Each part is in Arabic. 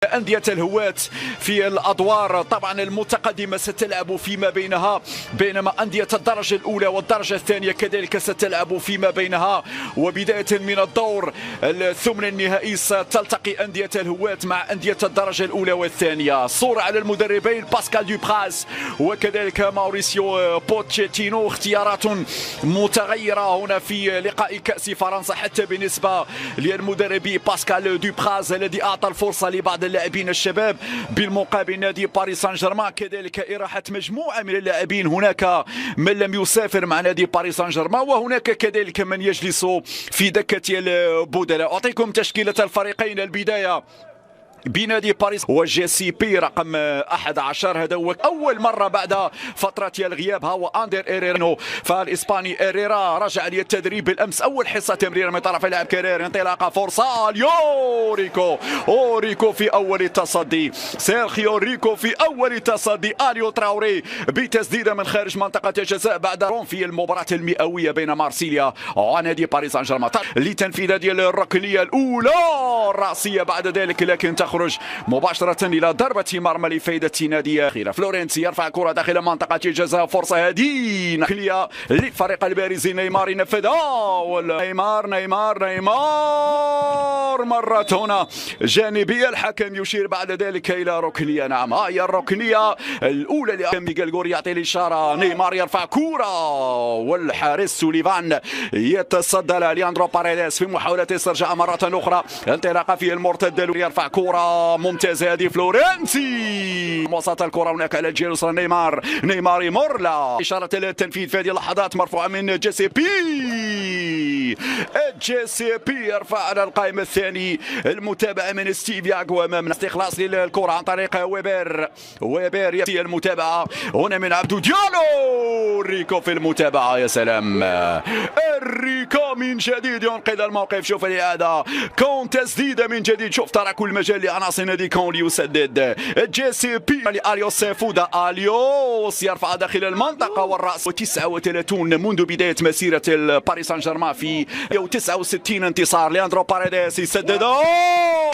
أندية الهواة في الأدوار طبعا المتقدمة ستلعب فيما بينها، بينما أندية الدرجة الأولى والدرجة الثانية كذلك ستلعب فيما بينها. وبداية من الدور الثمن النهائي ستلتقي أندية الهواة مع أندية الدرجة الأولى والثانية. صورة على المدربين باسكال دوبراز وكذلك ماوريسيو بوتشيتينو، اختيارات متغيرة هنا في لقاء كأس فرنسا حتى بالنسبة للمدرب باسكال دوبراز الذي أعطى الفرصة لبعض اللاعبين الشباب، بالمقابل نادي باريس سان جيرمان كذلك إراحة مجموعة من اللاعبين. هناك من لم يسافر مع نادي باريس سان جيرمان وهناك كذلك من يجلس في دكة البدلاء. أعطيكم تشكيلة الفريقين. البداية بنادي باريس وجي سي بي رقم 11، هذا هو اول مره بعد فتره الغياب. ها هو اندر ايريرا، فالاسباني ايريرا رجع للتدريب بالامس، اول حصه تمرير من طرف اللاعب كارير، انطلاقه فرصه ريكو اوريكو في اول التصدي، سيرخيو ريكو في اول التصدي، اليو تراوري بتسديده من خارج منطقه الجزاء بعد في المباراه المئويه بين مارسيليا ونادي باريس سان جيرمان لتنفيذ هذه الركنيه الاولى الراسيه بعد ذلك، لكن تخرج مباشرة إلى ضربة مرمى لفائدة نادي أخيرا. فلورنسي يرفع كرة داخل منطقة الجزاء، فرصة هدينة كلية للفريق الباريزي. نيمار ينفذها، نيمار مرة هنا جانبية، الحكم يشير بعد ذلك إلى ركنية. نعم، هي الركنية الأولى لميغيل غوري يعطي الإشارة. نيمار يرفع كرة والحارس سوليفان يتصدى لياندرو باريديس في محاولة استرجاع مرة أخرى، انطلاقة في المرتدة، يرفع كرة ممتازة هذه فلورنسي، وسط الكرة هناك على الجهة اليسرى نيمار يمر لا إشارة التنفيذ في هذه اللحظات مرفوعة من جي سي بي يرفع على القائم الثاني. المتابعة من ستيف ياغو أمام استخلاص للكرة عن طريق ويبير يأتي المتابعة هنا من عبدو ديالو، ريكو في المتابعة، يا سلام الريكو من جديد ينقذ الموقف. شوف الإعادة، كون تسديدة من جديد، شوف ترى كل مجال لعناصر نادي كون ليسدد. جي سي بي لأليوس فودا، أليوس يرفع داخل المنطقة والرأس. 39 منذ بداية مسيرة باريس سان جيرمان في 69 انتصار. لياندرو باريديس يسدد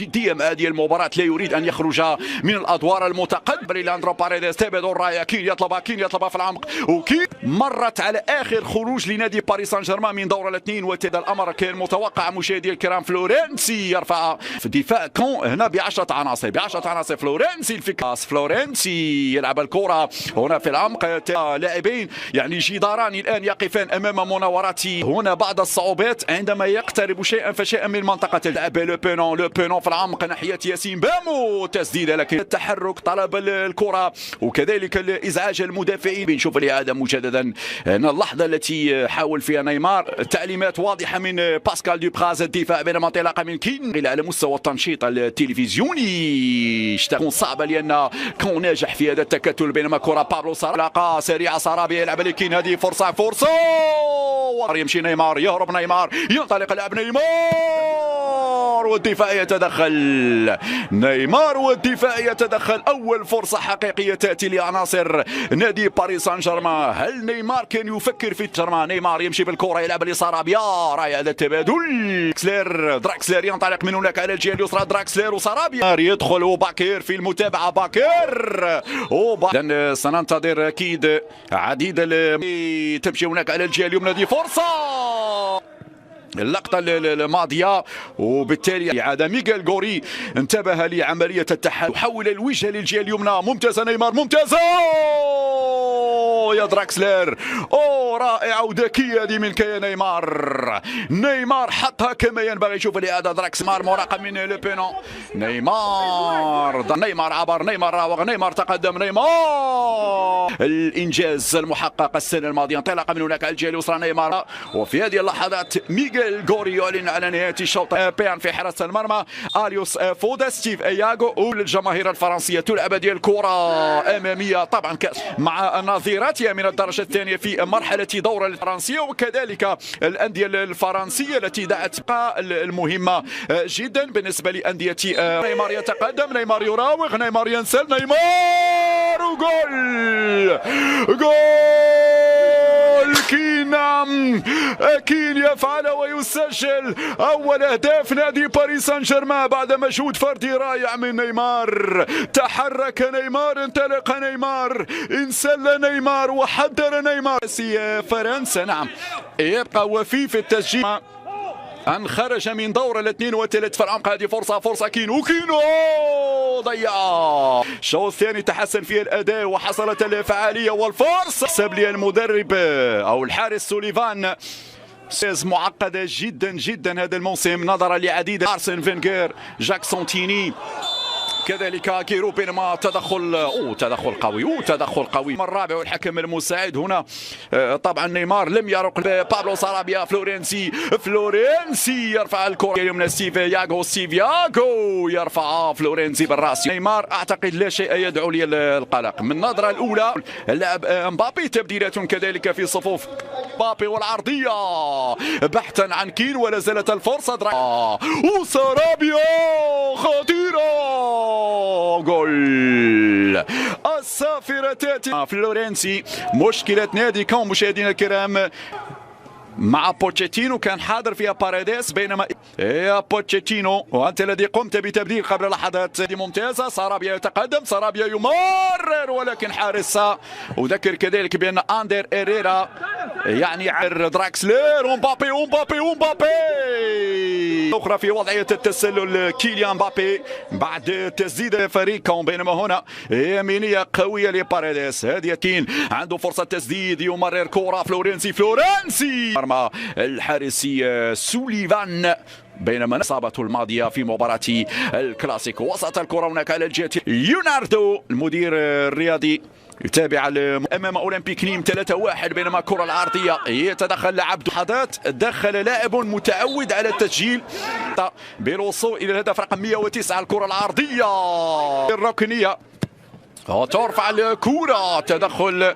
جديا هذه المباراة، لا يريد أن يخرج من الأدوار المتقدمة. لياندرو باريديس تبعد الراية، كين يطلبها في العمق، وكين مرت على آخر خروج لنادي باريس سان جيرمان من دور الاثنين، وهذا الأمر كان متوقع مشاهدي الكرام. فلورنسي يرفع في دفاع كون هنا ب10 عناصر. فلورنسي الفكاس، فلورنسي يلعب الكرة هنا في العمق، لاعبين يعني جداران الآن يقفان أمام مناورات. هنا بعض الصعوبات عندما يقترب شيئا فشيئا من منطقة اللعب. لو بونون في العمق ناحية ياسين بامو، تسديدة لكن التحرك، طلب الكرة وكذلك إزعاج المدافعين. بنشوف الإعادة مجددا هنا اللحظة التي حاول فيها نيمار، تعليمات واضحة من باسكال دوبراز، الدفاع بينما انطلاقة من كين. على مستوى التنشيط التلفزيوني تكون صعبة لأن كون ناجح في هذا التكتل، بينما كرة بابلو علاقة سريعة، صرابي يلعب لكين، هذه فرصة يمشي نيمار، يهرب نيمار، ينطلق لاعب نيمار والدفاع يتدخل. أول فرصة حقيقية تأتي لعناصر نادي باريس سان جيرمان. هل نيمار كان يفكر في جيرمان؟ نيمار يمشي بالكرة، يلعب لصرابيا، رائع هذا التبادل. دراكسلير ينطلق من هناك على الجهة اليسرى، دراكسلير وصرابيا يدخل، وباكير في المتابعة، لأن سننتظر أكيد عديد تمشي هناك على الجهة اليمنى، دي فرصة اللقطة الماضية، وبالتالي إعادة. ميغيل غوري انتبه لعملية التحول، حول الوجه للجهة اليمنى، ممتازة نيمار، ممتازة يا دراكسلير، رائعة وذكية دي من كيا نيمار حطها كما ينبغي. شوف الإعادة، دراكسلير مراقب من لوبينون، نيمار عبر، نيمار راوغ، نيمار تقدم، نيمار الإنجاز المحقق السنة الماضية، انطلاقة من هناك على الجهة اليسرى نيمار. وفي هذه اللحظات ميغيل غوري يعلن على نهاية الشوط بيان في حراسة المرمى، أليوس فودا، ستيف ياغو، والجماهير الفرنسية تلعب هذه الكرة أمامية طبعا مع نظيراتها من الدرجة الثانية في مرحلة دور الفرنسية، وكذلك الأندية الفرنسية التي دعت المهمة جدا بالنسبة لأندية. نيمار يتقدم، نيمار يراوغ، نيمار ينسل، نيمار وجول كين نعم كين يفعل ويسجل أول أهداف نادي باريس سان جيرمان بعد مجهود فردي رائع من نيمار. تحرك نيمار، انطلق نيمار، انسل نيمار وحضر نيمار. فرنسا نعم يبقى وفي في التسجيل أن خرج من دور ال 32 في العمق. هذه فرصة كينو ضيع. الشوط الثاني تحسن فيه الأداء وحصلت الفعالية والفرصة. حسب لي المدرب أو الحارس سوليفان معقدة جدا جدا هذا الموسم نظرا لعديد أرسن فينغر، جاك سونتيني، كذلك كيرو، بينما تدخل قوي من الرابع والحكم المساعد هنا. طبعا نيمار لم يرق بابلو سارابيا. فلورنسي يرفع الكرة اليمنى. ياغو يرفع فلورنسي بالراس. نيمار اعتقد لا شيء يدعو للقلق من النظرة الاولى. اللاعب مبابي تبديلات كذلك في صفوف مبابي والعرضية بحثا عن كين ولا زالت الفرصة. وسارابيا خطيرة، جول الصافرة تأتي. فلورنسي مشكلة نادي كون مشاهدينا الكرام مع بوتشيتينو كان حاضر فيها باريديس، بينما يا بوتشيتينو وانت الذي قمت بتبديل قبل لحظات ممتازه. سارابيا يتقدم، سارابيا يمرر ولكن حارس. اذكر كذلك بان اندر إيريرا يعني دراكسلر ومبابي اخرى في وضعيه التسلل. كيليان مبابي بعد تسديد فريقهم، بينما هنا يمينيه قويه لباريديس. هذه كين عنده فرصه تسديد، يمرر كره فلورنسي مرمى الحارسي سوليفان، بينما اصابته الماضيه في مباراه الكلاسيكو. وسط الكره هناك على الجهه ليوناردو المدير الرياضي يتابع امام اولمبيك نيم 3-1، بينما الكره العرضيه يتدخل لاعب لحظات. دخل لاعب متعود على التسجيل بالوصول الى الهدف رقم 109. الكره العرضيه الركنيه وترفع الكره، تدخل